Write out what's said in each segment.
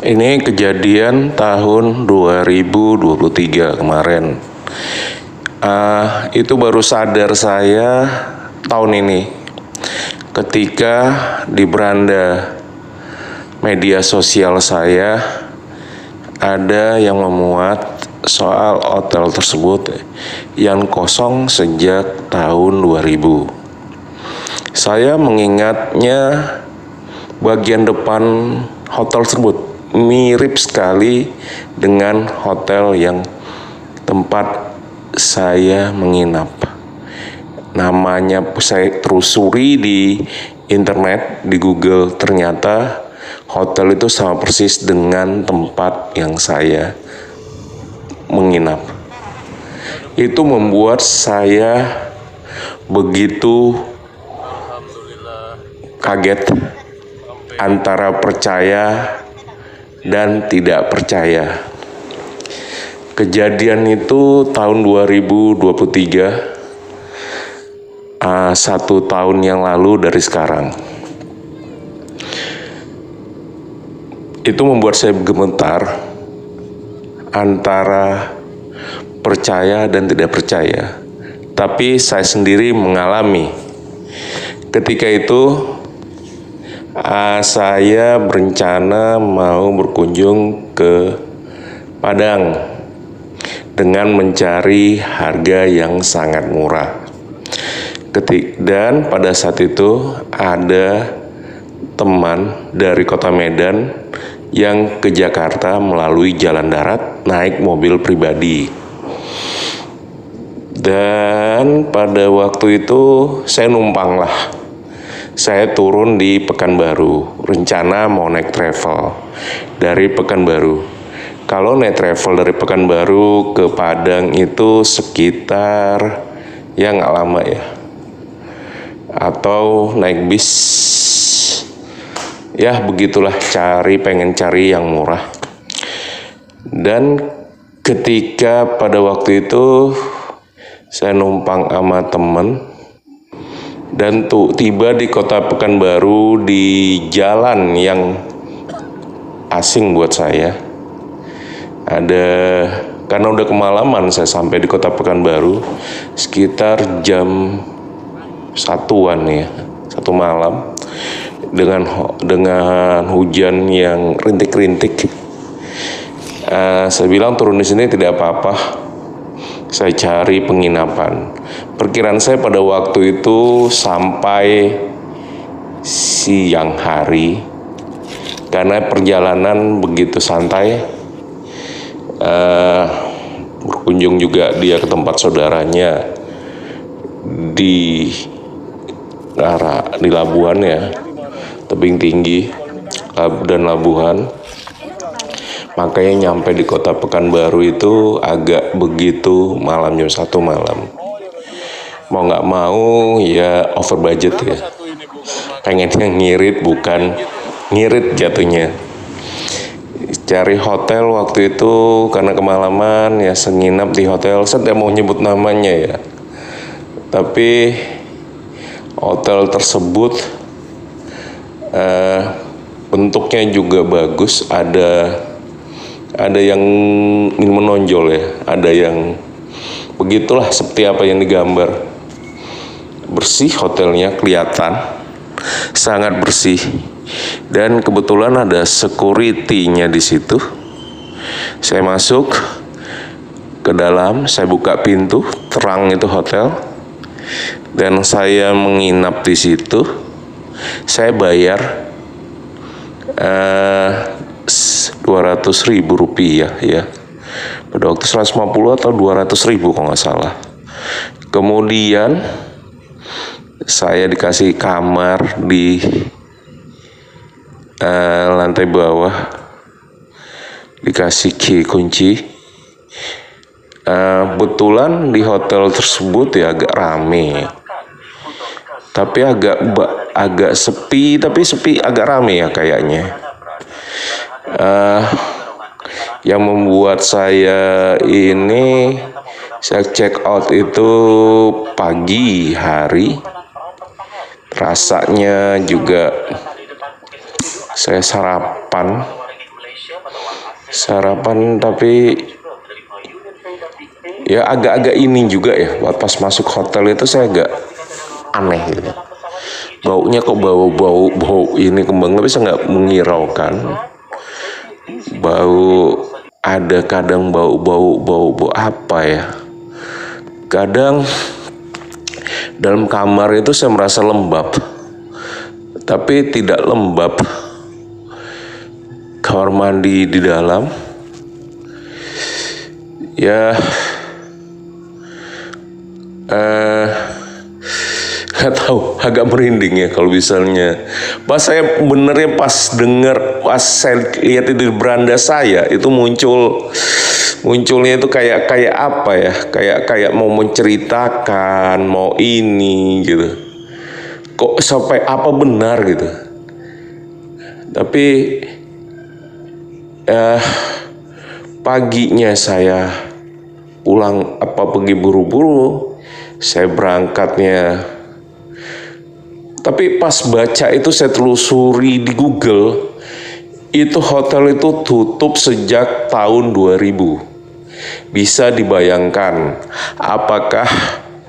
Ini kejadian tahun 2023 kemarin. Itu baru sadar saya tahun ini ketika di beranda media sosial saya ada yang memuat soal hotel tersebut yang kosong sejak tahun 2000. Saya mengingatnya bagian depan hotel tersebut mirip sekali dengan hotel yang tempat saya menginap. Namanya saya telusuri di internet, di Google, ternyata hotel itu sama persis dengan tempat yang saya menginap. Itu membuat saya begitu kaget antara percaya dan tidak percaya. Kejadian itu tahun 2023, 1 tahun yang lalu dari sekarang. Itu membuat saya gemetar antara percaya dan tidak percaya. Tapi saya sendiri mengalami. Ketika itu saya berencana mau berkunjung ke Padang dengan mencari harga yang sangat murah. Dan pada saat itu ada teman dari kota Medan yang ke Jakarta melalui jalan darat naik mobil pribadi. Dan pada waktu itu saya numpang lah. Saya turun di Pekanbaru, rencana mau naik travel dari Pekanbaru. Kalau naik travel dari Pekanbaru ke Padang itu sekitar, ya nggak lama ya. Atau naik bis, ya begitulah, pengen cari yang murah. Dan ketika pada waktu itu saya numpang sama temen, dan tiba di kota Pekanbaru di jalan yang asing buat saya. Karena udah kemalaman saya sampai di kota Pekanbaru sekitar jam 1-an ya, 1 malam dengan hujan yang rintik-rintik. Saya bilang turun di sini tidak apa-apa. Saya cari penginapan. Perkiraan saya pada waktu itu sampai siang hari karena perjalanan begitu santai. Berkunjung juga dia ke tempat saudaranya di Labuhan ya, tebing tinggi dan Labuhan. Makanya nyampe di kota Pekanbaru itu agak begitu malam, jam 1 malam. Mau nggak mau ya over budget ya. Pengennya ngirit, bukan ngirit jatuhnya. Cari hotel waktu itu karena kemalaman ya, senginap di hotel. Saya tidak mau nyebut namanya ya. Tapi hotel tersebut bentuknya juga bagus, ada yang ingin menonjol ya, ada yang begitulah seperti apa yang digambar. Bersih hotelnya, kelihatan sangat bersih, dan kebetulan ada security-nya di situ. Saya masuk ke dalam, saya buka pintu, terang itu hotel, dan saya menginap di situ. Saya bayar 200.000 rupiah ya. Pada waktu 150 atau 200.000 kalau nggak salah. Kemudian saya dikasih kamar di lantai bawah, dikasih kunci. Betulan di hotel tersebut ya agak rame, tapi agak sepi, agak rame ya kayaknya. Yang membuat saya check out itu pagi hari. Rasanya juga saya sarapan sarapan, tapi ya agak-agak ini juga ya, pas masuk hotel itu saya agak aneh gitu. Baunya kok bau ini kembang, tapi saya nggak mengiraukan. Bau, ada kadang bau apa ya? Kadang dalam kamar itu saya merasa lembab, tapi tidak lembab. Kamar mandi di dalam, ya nggak tahu, agak merinding ya kalau misalnya. Pas saya benernya pas saya lihat itu di beranda saya, itu munculnya itu kayak apa ya, kayak mau menceritakan, mau ini gitu. Kok sampai apa benar gitu. Tapi paginya saya pulang pergi buru-buru, saya berangkatnya. Tapi pas baca itu saya telusuri di Google, itu hotel itu tutup sejak tahun 2000. Bisa dibayangkan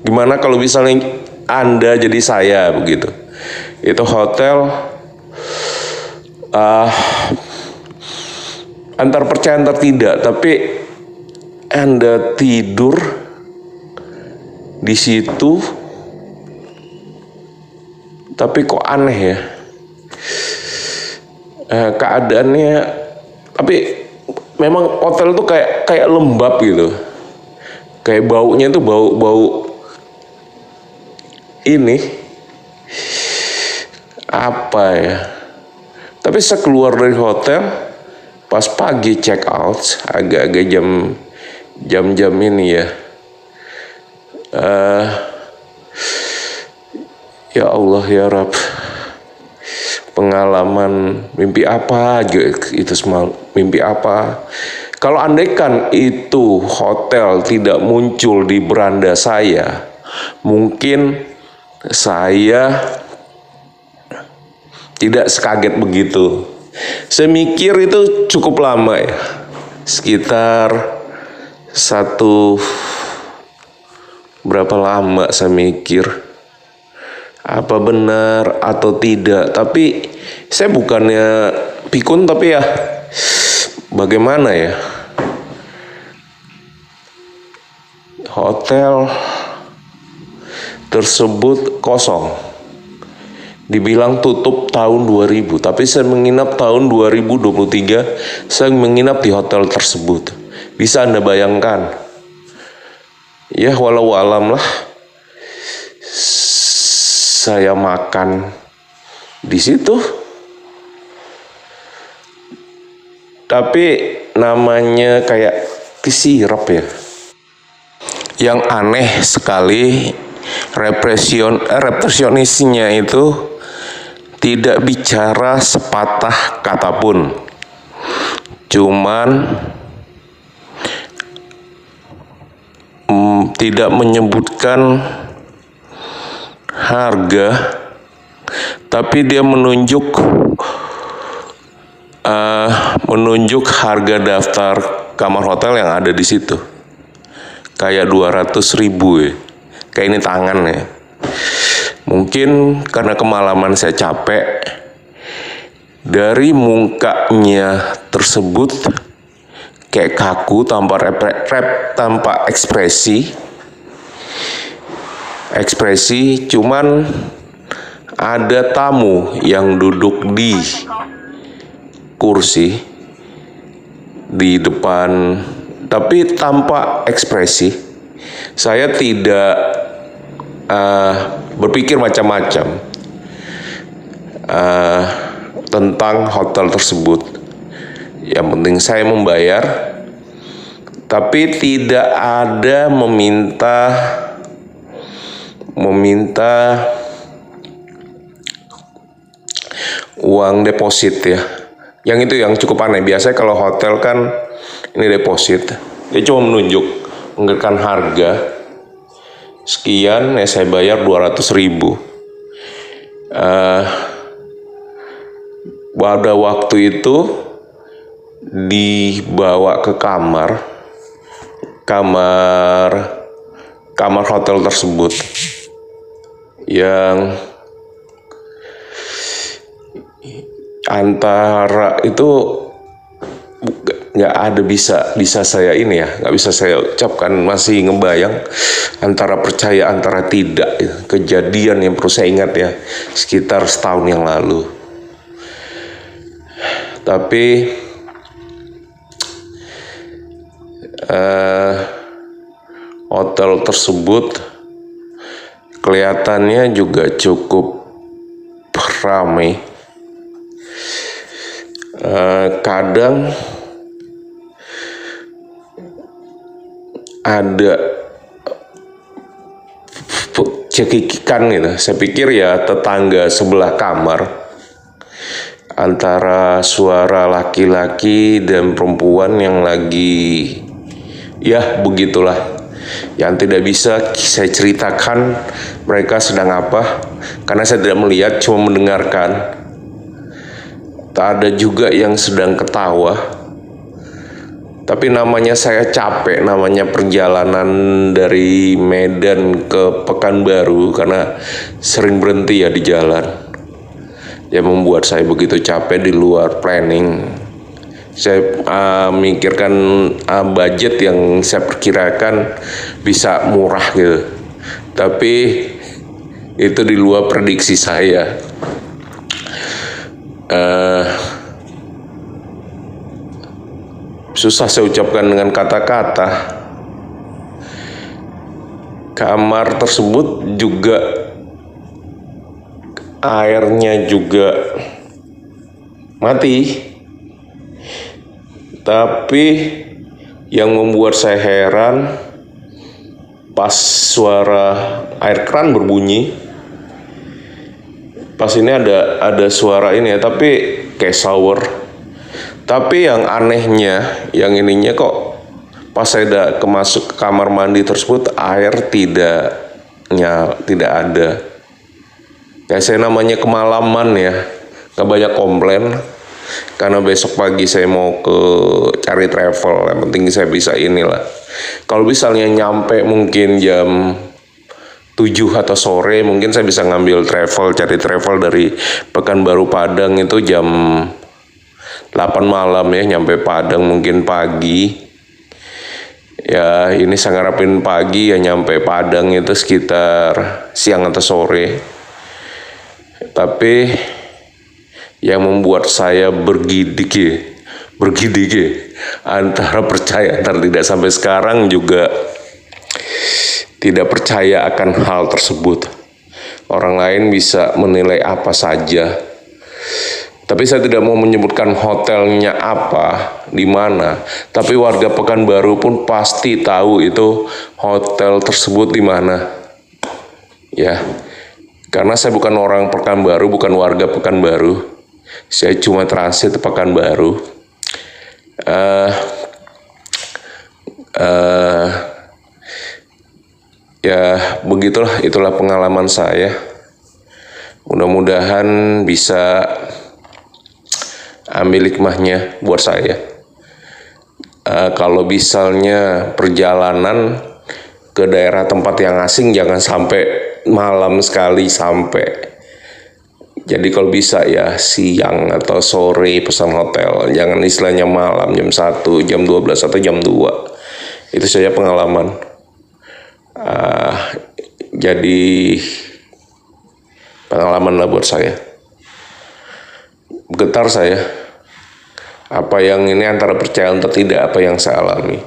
gimana kalau misalnya Anda jadi saya begitu. Itu hotel antar percaya antar tidak, tapi Anda tidur di situ, tapi kok aneh ya keadaannya. Tapi memang hotel tuh kayak lembab gitu, kayak baunya tuh bau ini apa ya. Tapi saya keluar dari hotel pas pagi check out, agak-agak jam ini ya. Ya Allah ya Rabb, pengalaman mimpi apa aja itu semalam, mimpi apa. Kalau andaikan itu hotel tidak muncul di beranda saya, mungkin saya tidak sekaget begitu. Saya mikir itu cukup lama ya, sekitar berapa lama saya mikir apa benar atau tidak. Tapi saya bukannya pikun, tapi ya bagaimana ya, hotel tersebut kosong, dibilang tutup tahun 2000, tapi saya menginap tahun 2023, saya menginap di hotel tersebut. Bisa Anda bayangkan ya, walau alam lah saya makan di situ. Tapi namanya kayak disirap ya. Yang aneh sekali, resepsionisnya itu tidak bicara sepatah kata pun. Cuman tidak menyebutkan harga, tapi dia menunjuk harga daftar kamar hotel yang ada di situ. Kayak 200.000 ya. Kayak ini tangan ya. Mungkin karena kemalaman saya capek, dari mukanya tersebut kayak kaku, tanpa ekspresi, cuman ada tamu yang duduk di kursi di depan, tapi tanpa ekspresi. Saya tidak berpikir macam-macam tentang hotel tersebut. Yang penting saya membayar, tapi tidak ada meminta uang deposit ya. Yang itu yang cukup aneh. Biasanya kalau hotel kan ini deposit, dia cuma menunjukkan harga sekian, ya saya bayar 200.000. Pada waktu itu dibawa ke kamar hotel tersebut yang antara itu nggak ada bisa saya ini ya, nggak bisa saya ucapkan, masih ngebayang antara percaya antara tidak. Kejadian yang perlu saya ingat ya, sekitar setahun yang lalu. Tapi hotel tersebut kelihatannya juga cukup ramai. Kadang ada cekikikan gitu. Saya pikir ya tetangga sebelah kamar, antara suara laki-laki dan perempuan yang lagi, ya begitulah, yang tidak bisa saya ceritakan mereka sedang apa, karena saya tidak melihat, cuma mendengarkan. Tak ada juga yang sedang ketawa. Tapi namanya saya capek, namanya perjalanan dari Medan ke Pekanbaru, karena sering berhenti ya di jalan. Yang membuat saya begitu capek di luar planning. Saya mikirkan budget yang saya perkirakan bisa murah gitu. Tapi itu di luar prediksi saya. Susah saya ucapkan dengan kata-kata. Kamar tersebut juga airnya juga mati. Tapi yang membuat saya heran, pas suara air keran berbunyi, pas ini ada suara ini ya, tapi kayak shower. Tapi yang anehnya, yang ininya kok pas saya masuk ke kamar mandi tersebut, air tidak ada. Ya saya namanya kemalaman ya, gak banyak komplain. Karena besok pagi saya mau cari travel, yang penting saya bisa inilah. Kalau misalnya nyampe mungkin jam 7 atau sore, mungkin saya bisa ngambil cari travel dari Pekanbaru Padang itu jam 8 malam ya, nyampe Padang mungkin pagi. Ya ini saya ngarepin pagi ya, nyampe Padang itu sekitar siang atau sore. Tapi yang membuat saya bergidik antara percaya antara tidak, sampai sekarang juga tidak percaya akan hal tersebut. Orang lain bisa menilai apa saja. Tapi saya tidak mau menyebutkan hotelnya apa, di mana. Tapi warga Pekanbaru pun pasti tahu itu hotel tersebut di mana. Ya, karena saya bukan orang Pekanbaru, bukan warga Pekanbaru. Saya cuma transit Pekanbaru. Ya begitulah, itulah pengalaman saya. Mudah-mudahan bisa ambil hikmahnya buat saya. Kalau misalnya perjalanan ke daerah tempat yang asing, jangan sampai malam sekali sampai. Jadi kalau bisa ya siang atau sore pesan hotel, jangan istilahnya malam jam 1, jam 12 atau jam 2. Itu saja pengalaman. Jadi pengalaman lah buat saya. Getar saya. Apa yang ini antara percaya atau tidak apa yang saya alami.